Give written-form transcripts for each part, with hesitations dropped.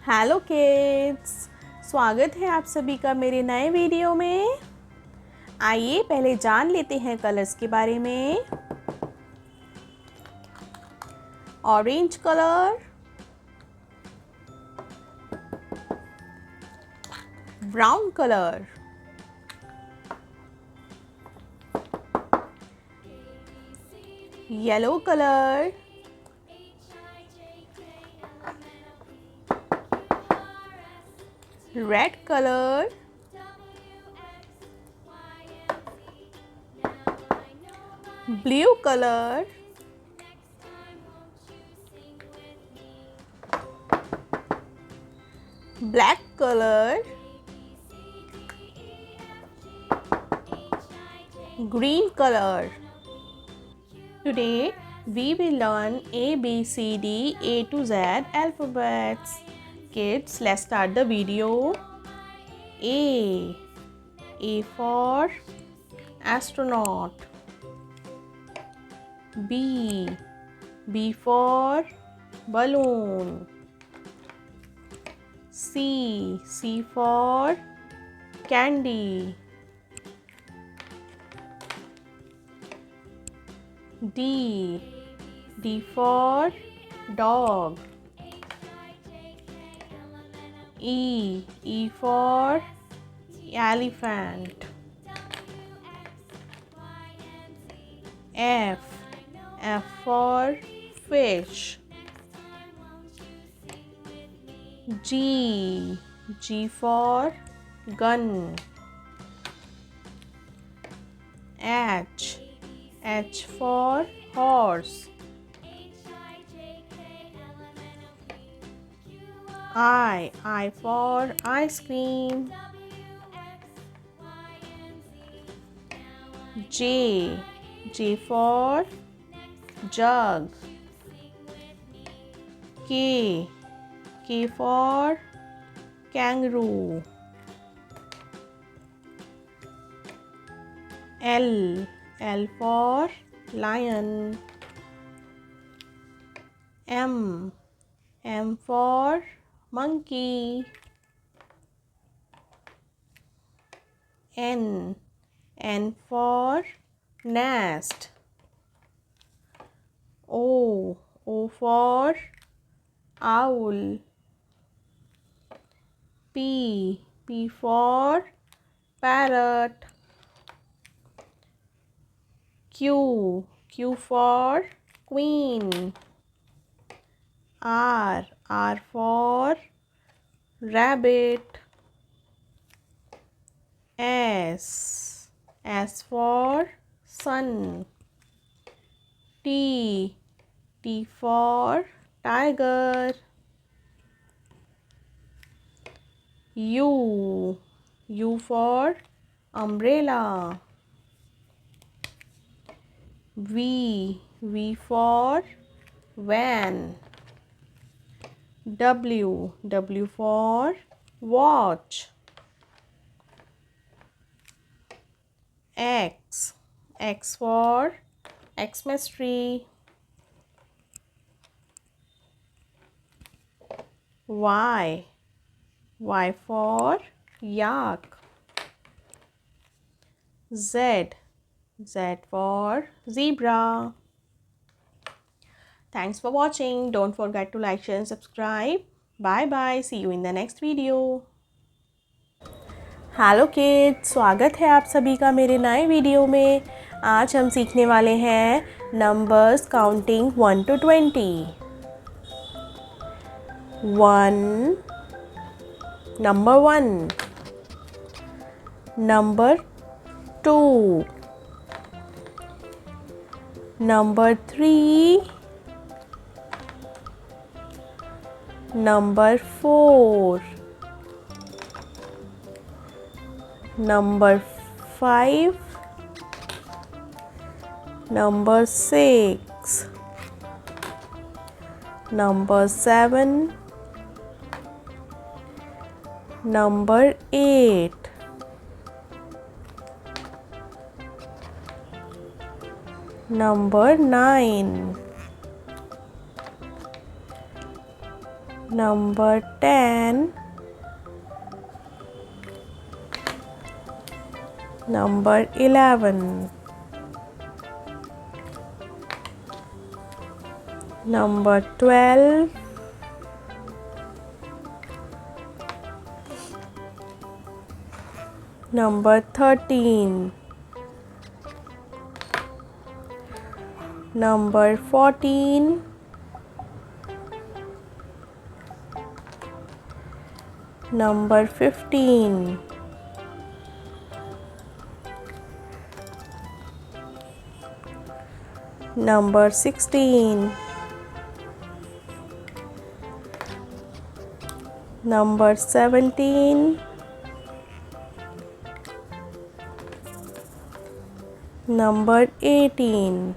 Hello kids, स्वागत है आप सभी का मेरे नए वीडियो में। आइए पहले जान लेते हैं कलर्स के बारे में। Orange colour, brown colour, yellow colour, red colour, blue colour, black colour, green color. Today we will learn ABCD A to Z alphabets. Kids, let's start the video. A for astronaut. B for balloon. C for candy. D for dog. E for elephant. F for fish. G for gun. H for horse. I for ice cream. J for jug. K for kangaroo. L for lion. M for monkey. N for nest. O for owl. P for parrot. Q for queen. R for rabbit. S for sun. T for tiger. U for umbrella. V for van. W for watch. X for Xmas tree. Y for yak. Z for zebra. Thanks for watching. Don't forget to like, share and subscribe. Bye bye. See you in the next video. Hello kids, स्वागत है आप सभी का मेरे नए video में। आज हम सीखने वाले हैं numbers counting 1 to 20। 1 number 1, number 2, number 3, number 4, number 5, number 6, number 7, number 8, number 9, Number 10. Number 11. Number 12. Number 13. Number 14. Number 15. Number 16. Number 17. Number 18.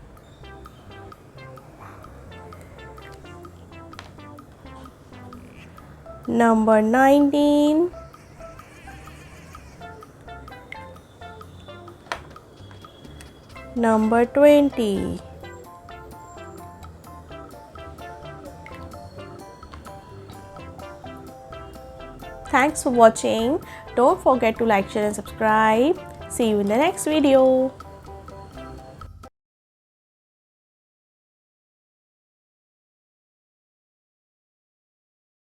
Number 19. Number 20. Thanks for watching. Don't forget to like, share and subscribe. See you in the next video.